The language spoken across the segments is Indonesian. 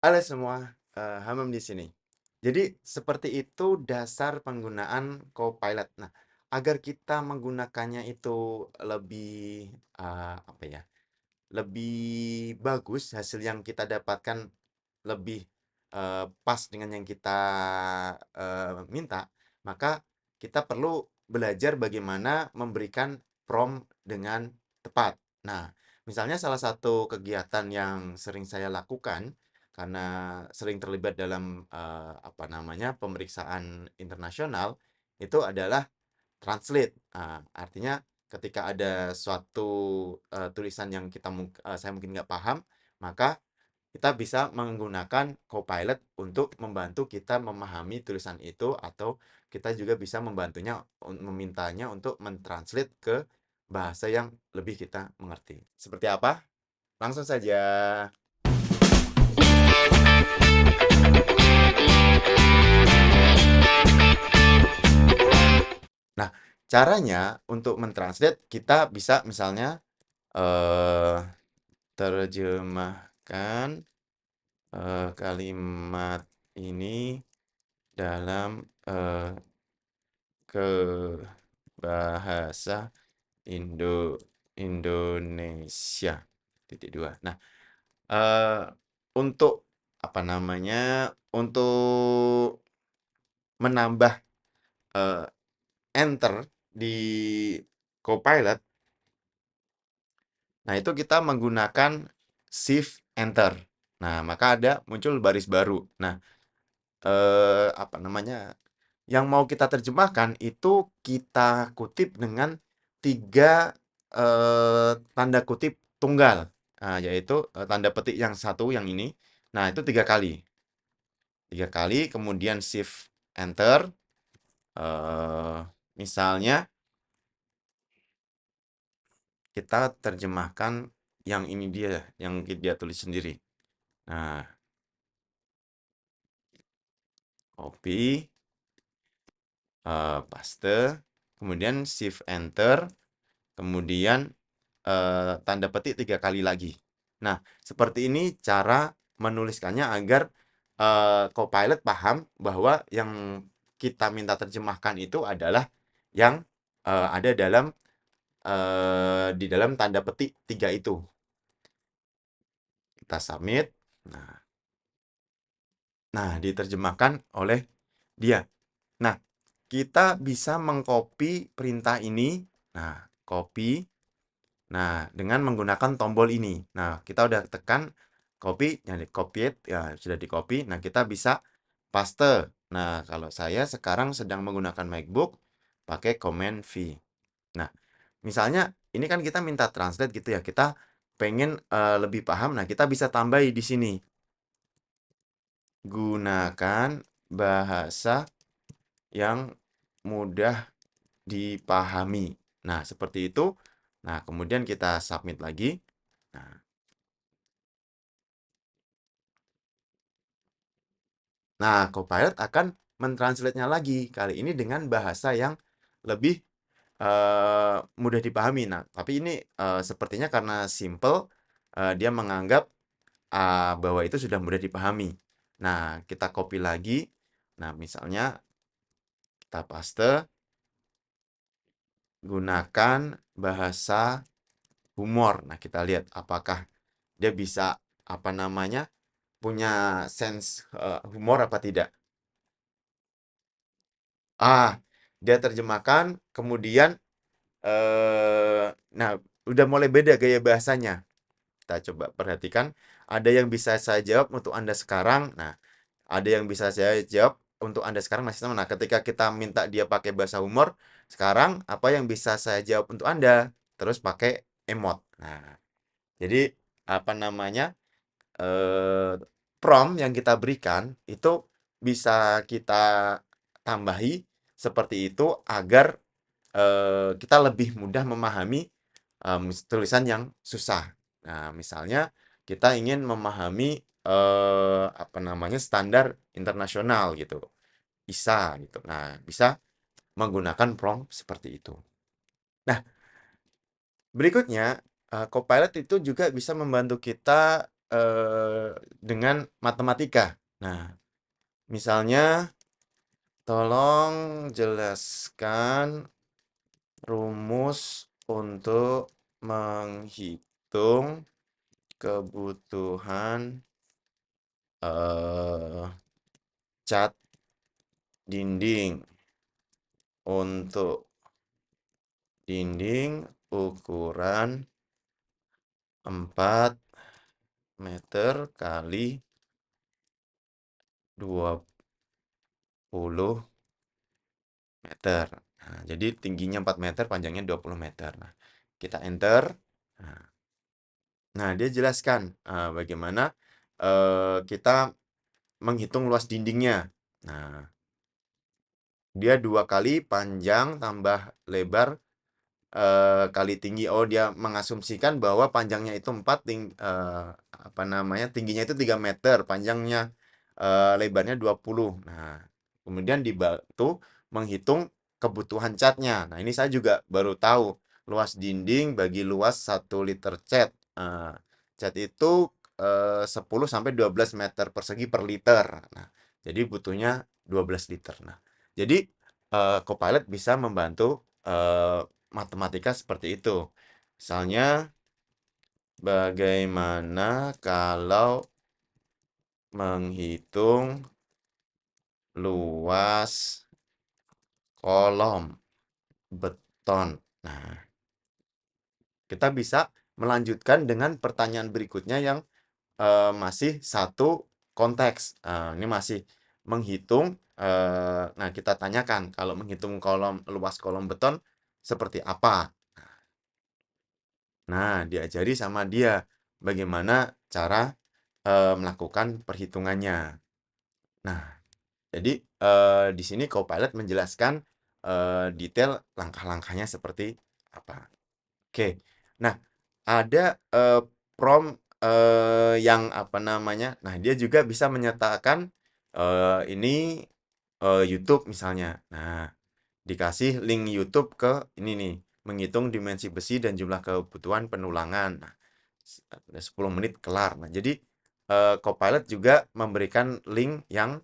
Halo semua, Hamam di sini. Jadi seperti itu dasar penggunaan Copilot. Nah, agar kita menggunakannya itu lebih, apa ya, lebih bagus hasil yang kita dapatkan lebih, pas dengan yang kita, minta, maka kita perlu belajar bagaimana memberikan prompt dengan tepat. Nah, misalnya salah satu kegiatan yang sering saya lakukan karena sering terlibat dalam, apa namanya, pemeriksaan internasional, itu adalah translate. Artinya ketika ada suatu, tulisan yang saya mungkin nggak paham, maka kita bisa menggunakan Copilot untuk membantu kita memahami tulisan itu, atau kita juga bisa memintanya untuk mentranslate ke bahasa yang lebih kita mengerti. Seperti apa? Langsung saja. Nah, caranya untuk mentranslate kita bisa misalnya eh, terjemahkan kalimat ini dalam ke bahasa Indonesia. Titik dua. Nah, eh, untuk apa namanya? Untuk menambah eh, enter di Copilot, nah itu kita menggunakan Shift Enter. Nah, maka muncul baris baru. Nah, apa namanya? Yang mau kita terjemahkan itu kita kutip dengan tiga tanda kutip tunggal. Nah, yaitu tanda petik yang satu yang ini. Nah, itu tiga kali. Tiga kali, kemudian Shift Enter. Misalnya kita terjemahkan yang ini dia, yang dia tulis sendiri. Nah, copy, paste, kemudian Shift Enter, kemudian tanda petik tiga kali lagi. Nah, seperti ini cara menuliskannya agar Copilot paham bahwa yang kita minta terjemahkan itu adalah yang ada di dalam tanda petik tiga itu. Kita submit. Nah, diterjemahkan oleh dia. Nah, kita bisa mengcopy perintah ini. Nah, copy. Nah, dengan menggunakan tombol ini. Nah, kita udah tekan copy, jadi copied, ya sudah di copy. Nah, kita bisa paste. Nah, kalau saya sekarang sedang menggunakan MacBook, pakai Command V. Nah, misalnya ini kan kita minta translate gitu ya. Kita pengen lebih paham. Nah, kita bisa tambahi di sini. Gunakan bahasa yang mudah dipahami. Nah, seperti itu. Nah, kemudian kita submit lagi. Nah, Copilot akan mentranslate-nya lagi. Kali ini dengan bahasa yang lebih mudah dipahami. Nah, tapi ini sepertinya karena simple, dia menganggap bahwa itu sudah mudah dipahami. Nah, kita copy lagi. Nah, misalnya kita paste, gunakan bahasa humor. Nah, kita lihat apakah dia bisa apa namanya punya sense humor apa tidak. Dia terjemahkan, kemudian nah udah mulai beda gaya bahasanya. Kita coba perhatikan, ada yang bisa saya jawab untuk Anda sekarang. Nah, ada yang bisa saya jawab untuk Anda sekarang masih sama. Nah, ketika kita minta dia pakai bahasa humor, sekarang apa yang bisa saya jawab untuk Anda? Terus pakai emot. Nah, jadi apa namanya? eh, Prompt yang kita berikan itu bisa kita tambahi seperti itu agar kita lebih mudah memahami tulisan yang susah. Nah, misalnya kita ingin memahami apa namanya standar internasional gitu, ISA gitu. Nah, bisa menggunakan prompt seperti itu. Nah, berikutnya Copilot itu juga bisa membantu kita dengan matematika. Nah, misalnya tolong jelaskan rumus untuk menghitung kebutuhan eh, cat dinding untuk dinding ukuran 4 meter kali 20 meter. Nah, jadi tingginya 4 meter, panjangnya 20 meter. Nah, kita enter. Nah, dia jelaskan bagaimana kita menghitung luas dindingnya. Nah, dia 2 kali panjang tambah lebar kali tinggi. Oh, dia mengasumsikan bahwa panjangnya itu 4, tingginya itu 3 meter, panjangnya lebarnya 20. Nah, kemudian dibantu menghitung kebutuhan catnya. Nah, ini saya juga baru tahu. Luas dinding bagi luas 1 liter cat. Cat itu 10 sampai 12 meter persegi per liter. Nah, jadi butuhnya 12 liter. Nah, jadi Copilot bisa membantu matematika seperti itu. Misalnya, bagaimana kalau menghitung luas kolom beton? Nah, kita bisa melanjutkan dengan pertanyaan berikutnya yang masih satu konteks. Ini masih menghitung. Nah, kita tanyakan kalau menghitung luas kolom beton seperti apa. Nah, diajari sama dia bagaimana cara melakukan perhitungannya. Nah, jadi di sini Copilot menjelaskan detail langkah-langkahnya seperti apa. Oke. Nah, ada prompt yang apa namanya? Nah, dia juga bisa menyatakan ini YouTube misalnya. Nah, dikasih link YouTube ke ini nih, menghitung dimensi besi dan jumlah kebutuhan penulangan. Nah, 10 menit kelar. Nah, jadi Copilot juga memberikan link yang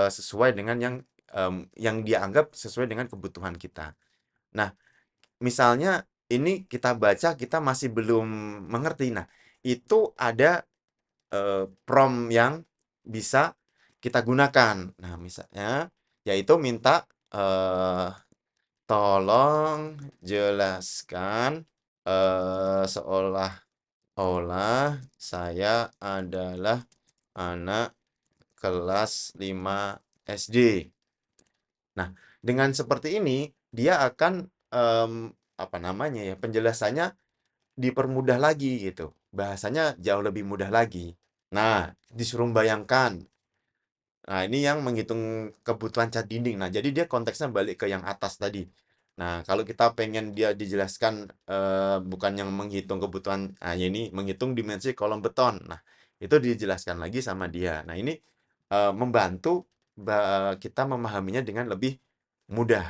sesuai dengan yang dia anggap sesuai dengan kebutuhan kita. Nah, misalnya ini kita baca kita masih belum mengerti. Nah, itu ada prompt yang bisa kita gunakan. Nah, misalnya yaitu minta tolong jelaskan seolah-olah saya adalah anak kelas 5 SD. Nah, dengan seperti ini dia akan penjelasannya dipermudah lagi gitu. Bahasanya jauh lebih mudah lagi. Nah, disuruh bayangkan. Nah, ini yang menghitung kebutuhan cat dinding. Nah, jadi dia konteksnya balik ke yang atas tadi. Nah, kalau kita pengen dia dijelaskan bukan yang menghitung kebutuhan, nah ini menghitung dimensi kolom beton. Nah, itu dijelaskan lagi sama dia. Nah, ini membantu kita memahaminya dengan lebih mudah.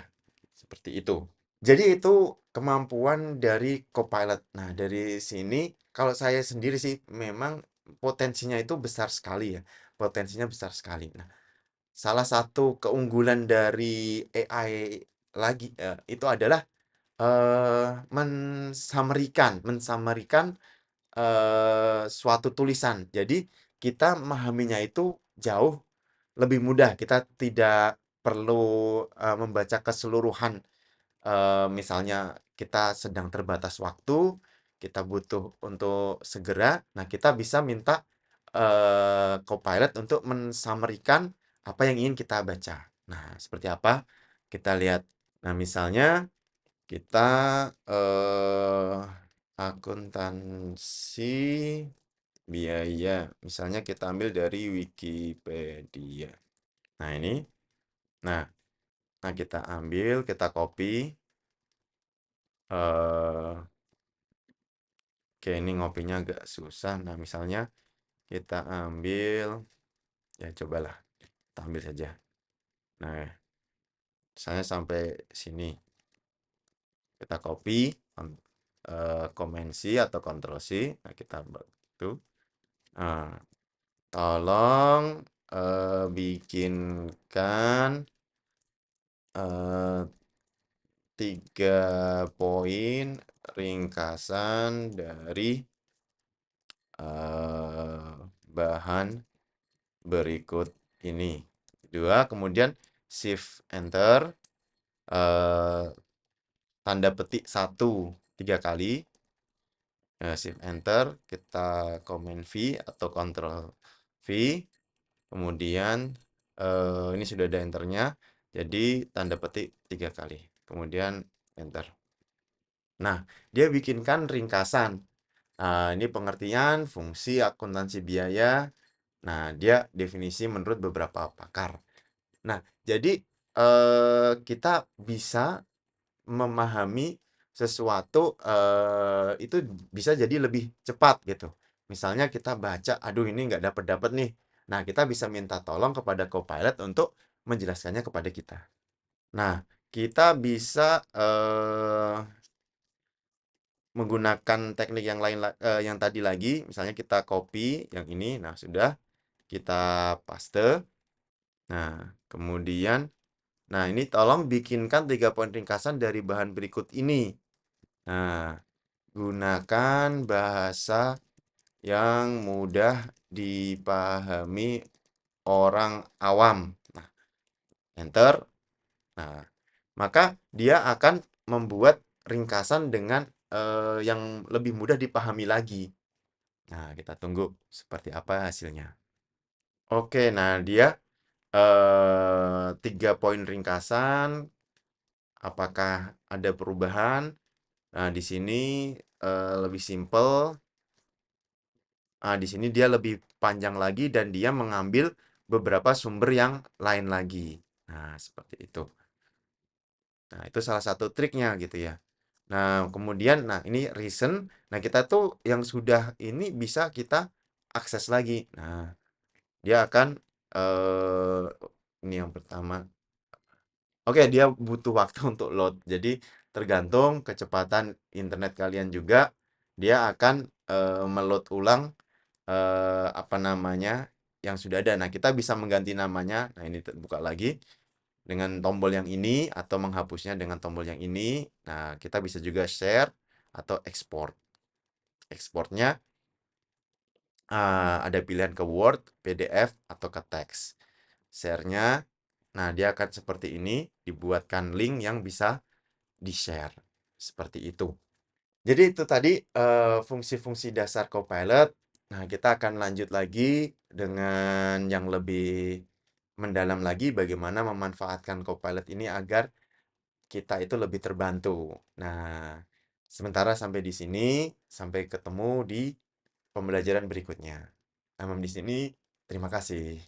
Seperti itu. Jadi itu kemampuan dari Copilot. Nah, dari sini kalau saya sendiri sih memang potensinya itu besar sekali ya. Potensinya besar sekali. Nah, salah satu keunggulan dari AI lagi itu adalah mensamarikan suatu tulisan. Jadi kita memahaminya itu jauh lebih mudah. Kita tidak perlu membaca keseluruhan. Misalnya kita sedang terbatas waktu, kita butuh untuk segera, nah kita bisa minta Copilot untuk mensummary-kan apa yang ingin kita baca. Nah, seperti apa? Kita lihat. Nah, misalnya kita akuntansi biaya. Misalnya kita ambil dari Wikipedia. Nah, ini. Nah, kita ambil, kita copy. Oke, ini ngopinya agak susah. Nah, misalnya kita ambil, ya cobalah, kita ambil saja. Nah, saya sampai sini. Kita copy, Command C atau Ctrl C. Nah, kita bantu. Nah, tolong bikinkan eh, 3 poin ringkasan dari eh, bahan berikut ini. Dua, kemudian shift enter, eh, tanda petik 1 3 kali. Shift enter, kita Command V atau Control V, kemudian ini sudah ada enternya, jadi tanda petik 3 kali, kemudian enter. Nah, dia bikinkan ringkasan. Ini pengertian fungsi akuntansi biaya. Nah, dia definisi menurut beberapa pakar. Nah, jadi kita bisa memahami sesuatu itu bisa jadi lebih cepat gitu. Misalnya kita baca, aduh ini nggak dapat-dapat nih. Nah, kita bisa minta tolong kepada Copilot untuk menjelaskannya kepada kita. Nah, kita bisa menggunakan teknik yang lain yang tadi lagi, misalnya kita copy yang ini, nah sudah kita paste. Nah, kemudian, nah ini tolong bikinkan 3 poin ringkasan dari bahan berikut ini. Nah, gunakan bahasa yang mudah dipahami orang awam. Nah, enter. Nah, maka dia akan membuat ringkasan dengan yang lebih mudah dipahami lagi. Nah, kita tunggu seperti apa hasilnya. Oke, nah dia 3 poin ringkasan. Apakah ada perubahan? Nah, di sini lebih simple. Di sini dia lebih panjang lagi dan dia mengambil beberapa sumber yang lain lagi. Nah, seperti itu. Nah, itu salah satu triknya gitu ya. Nah, kemudian, nah ini reason. Nah, kita tuh yang sudah ini bisa kita akses lagi. Nah, dia akan eh ini yang pertama. Oke, dia butuh waktu untuk load. Jadi, tergantung kecepatan internet kalian juga, dia akan meload ulang apa namanya yang sudah ada. Nah, kita bisa mengganti namanya. Nah, ini buka lagi dengan tombol yang ini atau menghapusnya dengan tombol yang ini. Nah, kita bisa juga share atau export. Exportnya ada pilihan ke Word, PDF, atau ke teks. Share-nya, nah dia akan seperti ini, dibuatkan link yang bisa di-share. Seperti itu. Jadi itu tadi fungsi-fungsi dasar Copilot. Nah, kita akan lanjut lagi dengan yang lebih mendalam lagi bagaimana memanfaatkan Copilot ini agar kita itu lebih terbantu. Nah, sementara sampai di sini, sampai ketemu di pembelajaran berikutnya. Di sini, terima kasih.